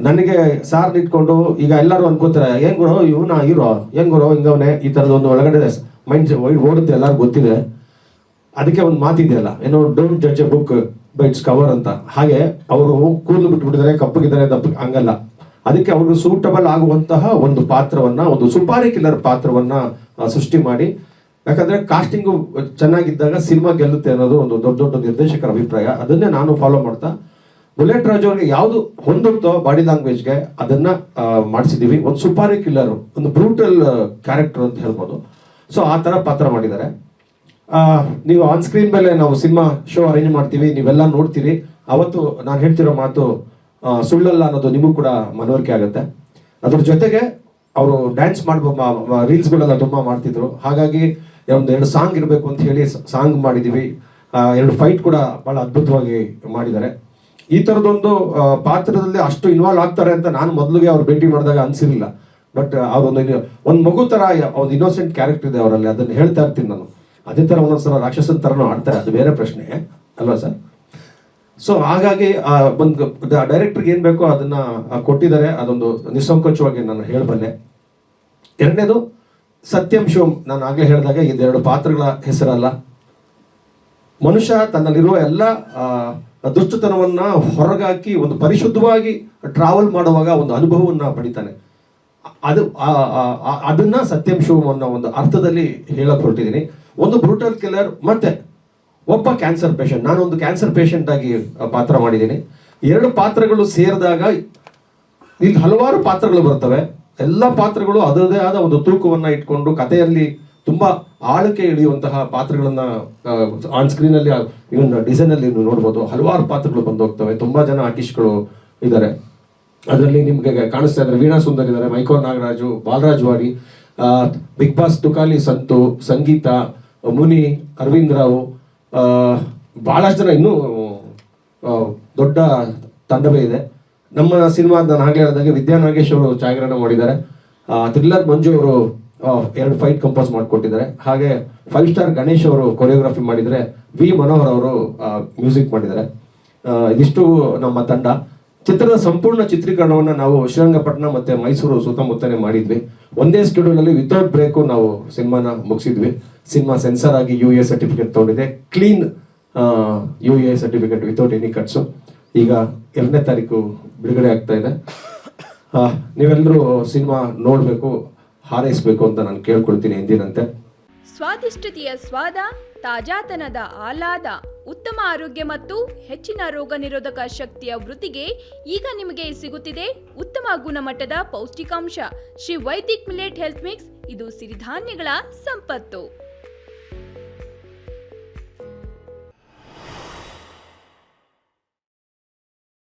ನನಗೆ ಸಾರ್ ಇಟ್ಕೊಂಡು ಈಗ ಎಲ್ಲರೂ ಅನ್ಕೋತಾರೆ ಏನ್ ಗುರು ಇವನ ಹೀರೋ ಏನ್ ಗುರು ಹಿಂಗವನೇ ಈ ತರದ ಒಂದು ಒಳಗಡೆ ಮೈಂಡ್ ಓಡುತ್ತೆ, ಎಲ್ಲರೂ ಗೊತ್ತಿದೆ. ಅದಕ್ಕೆ ಒಂದು ಮಾತಿದೆಯಲ್ಲ, ಏನೋ don't judge A book by it's cover ಅಂತ. ಹಾಗೆ ಅವರು ಕೂದಲು ಬಿಟ್ಬಿಟ್ಟಿದ್ದಾರೆ, ಕಪ್ಪಗಿದ್ದಾರೆ, ಹಂಗಲ್ಲ. ಅದಕ್ಕೆ ಅವ್ರಿಗೆ ಸೂಟಬಲ್ ಆಗುವಂತಹ ಒಂದು ಪಾತ್ರವನ್ನ, ಒಂದು ಸುಪಾರಿ ಕಿಲ್ಲರ್ ಪಾತ್ರವನ್ನ ಸೃಷ್ಟಿ ಮಾಡಿ, ಯಾಕಂದ್ರೆ ಕಾಸ್ಟಿಂಗು ಚೆನ್ನಾಗಿದ್ದಾಗ ಸಿನಿಮಾ ಗೆಲ್ಲುತ್ತೆ ಅನ್ನೋದು ಒಂದು ದೊಡ್ಡ ದೊಡ್ಡ ನಿರ್ದೇಶಕರ ಅಭಿಪ್ರಾಯ. ಅದನ್ನೇ ನಾನು ಫಾಲೋ ಮಾಡ್ತಾ ಬುಲೆಟ್ ರಾಜ್ ಅವ್ರಿಗೆ ಯಾವುದು ಹೊಂದುತ್ತೋ ಬಾಡಿ ಲ್ಯಾಂಗ್ವೇಜ್ಗೆ ಅದನ್ನ ಮಾಡಿಸಿದೀವಿ. ಒಂದು ಸುಪಾರಿ ಕಿಲ್ಲರ್, ಒಂದು ಬ್ರೂಟಲ್ ಕ್ಯಾರೆಕ್ಟರ್ ಅಂತ ಹೇಳ್ಬೋದು. ಸೊ ಆ ತರ ಪಾತ್ರ ಮಾಡಿದ್ದಾರೆ. ನೀವು ಆನ್ ಸ್ಕ್ರೀನ್ ಮೇಲೆ ನಾವು ಸಿನಿಮಾ ಶೋ ಅರೇಂಜ್ ಮಾಡ್ತೀವಿ, ನೀವೆಲ್ಲ ನೋಡ್ತೀರಿ. ಅವತ್ತು ನಾನು ಹೇಳ್ತಿರೋ ಮಾತು ಸುಳ್ಳಲ್ಲ ಅನ್ನೋದು ನಿಮಗೂ ಕೂಡ ಮನವರಿಕೆ ಆಗುತ್ತೆ. ಅದ್ರ ಜೊತೆಗೆ ಅವರು ಡ್ಯಾನ್ಸ್ ರೀಲ್ಸ್ಗಳೆಲ್ಲ ತುಂಬಾ ಮಾಡ್ತಿದ್ರು. ಹಾಗಾಗಿ ಒಂದು 2 ಸಾಂಗ್ ಇರಬೇಕು ಅಂತ ಹೇಳಿ ಸಾಂಗ್ ಮಾಡಿದೀವಿ. 2 ಫೈಟ್ ಕೂಡ ಬಹಳ ಅದ್ಭುತವಾಗಿ ಮಾಡಿದ್ದಾರೆ. ಈ ತರದೊಂದು ಪಾತ್ರದಲ್ಲಿ ಅಷ್ಟು ಇನ್ವಾಲ್ವ್ ಆಗ್ತಾರೆ ಅಂತ ನಾನು ಮೊದಲಿಗೆ ಅವ್ರು ಭೇಟಿ ಮಾಡಿದಾಗ ಅನ್ಸಿರ್ಲಿಲ್ಲ. ಬಟ್ ಒಂದು ಮಗು ತರ ಒಂದು ಇನ್ನೋಸೆಂಟ್ ಕ್ಯಾರೆಕ್ಟರ್ ಇದೆ ಅವರಲ್ಲಿ, ಅದನ್ನ ಹೇಳ್ತಾ ಇರ್ತೀನಿ ನಾನು. ಅದೇ ತರ ಒಂದೊಂದ್ಸಲ ರಾಕ್ಷಸನ್ ತರನು ಆಡ್ತಾರೆ, ಅದು ಬೇರೆ ಪ್ರಶ್ನೆ ಅಲ್ವಾ ಸರ್? ಸೊ ಹಾಗಾಗಿ ಒಂದು ಡೈರೆಕ್ಟರ್ಗೆ ಏನ್ ಬೇಕೋ ಅದನ್ನ ಕೊಟ್ಟಿದ್ದಾರೆ. ಅದೊಂದು ನಿಸ್ಸಂಕೋಚವಾಗಿ ನಾನು ಹೇಳಬಲ್ಲೆ. ಎರಡನೇದು ಸತ್ಯಂ ಶಿವಂ, ನಾನು ಆಗ್ಲೇ ಹೇಳಿದಾಗ ಇದೆರಡು ಪಾತ್ರಗಳ ಹೆಸರಲ್ಲ. ಮನುಷ್ಯ ತನ್ನಲ್ಲಿರುವ ಎಲ್ಲ ದುಷ್ಟತನವನ್ನ ಹೊರಗಾಕಿ ಒಂದು ಪರಿಶುದ್ಧವಾಗಿ ಟ್ರಾವೆಲ್ ಮಾಡುವಾಗ ಒಂದು ಅನುಭವವನ್ನ ಪಡಿತಾನೆ. ಅದನ್ನ ಸತ್ಯಂ ಶಿವಂ ಅನ್ನೋ ಒಂದು ಅರ್ಥದಲ್ಲಿ ಹೇಳಕ್ ಹೊರಟಿದ್ದೀನಿ. ಒಂದು ಬ್ರೂಟಲ್ ಕಿಲ್ಲರ್ ಮತ್ತೆ ಒಬ್ಬ ಕ್ಯಾನ್ಸರ್ ಪೇಷಂಟ್. ನಾನು ಒಂದು ಕ್ಯಾನ್ಸರ್ ಪೇಷಂಟ್ ಆಗಿ ಪಾತ್ರ ಮಾಡಿದ್ದೀನಿ. 2 ಪಾತ್ರಗಳು ಸೇರಿದಾಗ ಇಲ್ಲಿ ಹಲವಾರು ಪಾತ್ರಗಳು ಬರ್ತವೆ. ಎಲ್ಲ ಪಾತ್ರಗಳು ಅದರದೇ ಆದ ಒಂದು ತೂಕವನ್ನ ಇಟ್ಕೊಂಡು ಕಥೆಯಲ್ಲಿ ತುಂಬಾ ಆಳಕ್ಕೆ ಇಳಿಯುವಂತಹ ಪಾತ್ರಗಳನ್ನ ಆನ್ ಸ್ಕ್ರೀನ್ ಅಲ್ಲಿ ಇವನ್ ಡಿಸೈನ್ ಅಲ್ಲಿ ನೀವು ನೋಡ್ಬೋದು. ಹಲವಾರು ಪಾತ್ರಗಳು ಬಂದು ಹೋಗ್ತವೆ. ತುಂಬಾ ಜನ ಆರ್ಟಿಸ್ಟ್ಗಳು ಇದ್ದಾರೆ. ಅದರಲ್ಲಿ ನಿಮ್ಗೆ ಕಾಣಿಸ್ತಾ ಇದ್ದಾರೆ ವೀಣಾ ಸುಂದರ್ ಇದ್ದಾರೆ, ಮೈಕೋರ್ ನಾಗರಾಜು, ಬಾಲರಾಜ್ ವಾಡಿ, ಬಿಗ್ ಬಾಸ್ ತುಕಾಲಿ ಸಂತು, ಸಂಗೀತ, ಮುನಿ, ಅರವಿಂದ್ ರಾವ್, ಬಹಳಷ್ಟು ಜನ ಇನ್ನೂ ದೊಡ್ಡ ತಂಡವೇ ಇದೆ. ನಮ್ಮ ಸಿನಿಮಾ ನಾನು ಆಗ್ಲೇ ಹೇಳಿದಾಗ ವಿದ್ಯಾ ನಾಗೇಶ್ ಅವರು ಛಾಯಾಗ್ರಹಣ ಮಾಡಿದ್ದಾರೆ. ಥ್ರಿಲ್ಲರ್ ಮಂಜು ಅವರು 2 ಫೈಟ್ ಕಂಪೋಸ್ ಮಾಡಿಕೊಟ್ಟಿದ್ದಾರೆ. ಹಾಗೆ 5 ಸ್ಟಾರ್ ಗಣೇಶ್ ಅವರು ಕೊರಿಯೋಗ್ರಫಿ ಮಾಡಿದರೆ, ವಿ ಮನೋಹರ್ ಅವರು ಮ್ಯೂಸಿಕ್ ಮಾಡಿದ್ದಾರೆ. ಇದಿಷ್ಟು ನಮ್ಮ ತಂಡ. ಚಿತ್ರದ ಸಂಪೂರ್ಣ ಚಿತ್ರೀಕರಣವನ್ನು ನಾವು ಶ್ರೀರಂಗಪಟ್ಟಣ ಮತ್ತೆ ಮೈಸೂರು ಸುತ್ತಮುತ್ತನೇ ಮಾಡಿದ್ವಿ. ಒಂದೇ ಸ್ಕೆಡ್ಯೂಲ್ ಅಲ್ಲಿ ವಿತೌಟ್ ಬ್ರೇಕು ನಾವು ಸಿನಿಮಾನ ಮುಗಿಸಿದ್ವಿ. ಸಿನಿಮಾ ಸೆನ್ಸರ್ ಆಗಿ UA ಸರ್ಟಿಫಿಕೇಟ್ ತಗೊಂಡಿದೆ. Clean UA certificate without any cuts. ಈಗ 2ನೇ ತಾರೀಕು ಬಿಡುಗಡೆ ಆಗ್ತಾ ಇದೆ. ನೀವೆಲ್ಲರೂ ಸಿನಿಮಾ ನೋಡಬೇಕು, ಹಾರೈಸಬೇಕು ಅಂತ ನಾನು ಕೇಳ್ಕೊಳ್ತೀನಿ ಎಂದಿನಂತೆ. ಸ್ವಾದಿಷ್ಟತೆಯ ಸ್ವಾದ, ತಾಜಾತನದ ಆಹ್ಲಾದ, ಉತ್ತಮ ಆರೋಗ್ಯ ಮತ್ತು ಹೆಚ್ಚಿನ ರೋಗ ನಿರೋಧಕ ಶಕ್ತಿಯ ವೃದ್ಧಿಗೆ ಈಗ ನಿಮಗೆ ಸಿಗುತ್ತಿದೆ ಉತ್ತಮ ಗುಣಮಟ್ಟದ ಪೌಷ್ಟಿಕಾಂಶ Shri Vaidik millet health mix. ಇದು ಸಿರಿಧಾನ್ಯಗಳ ಸಂಪತ್ತು.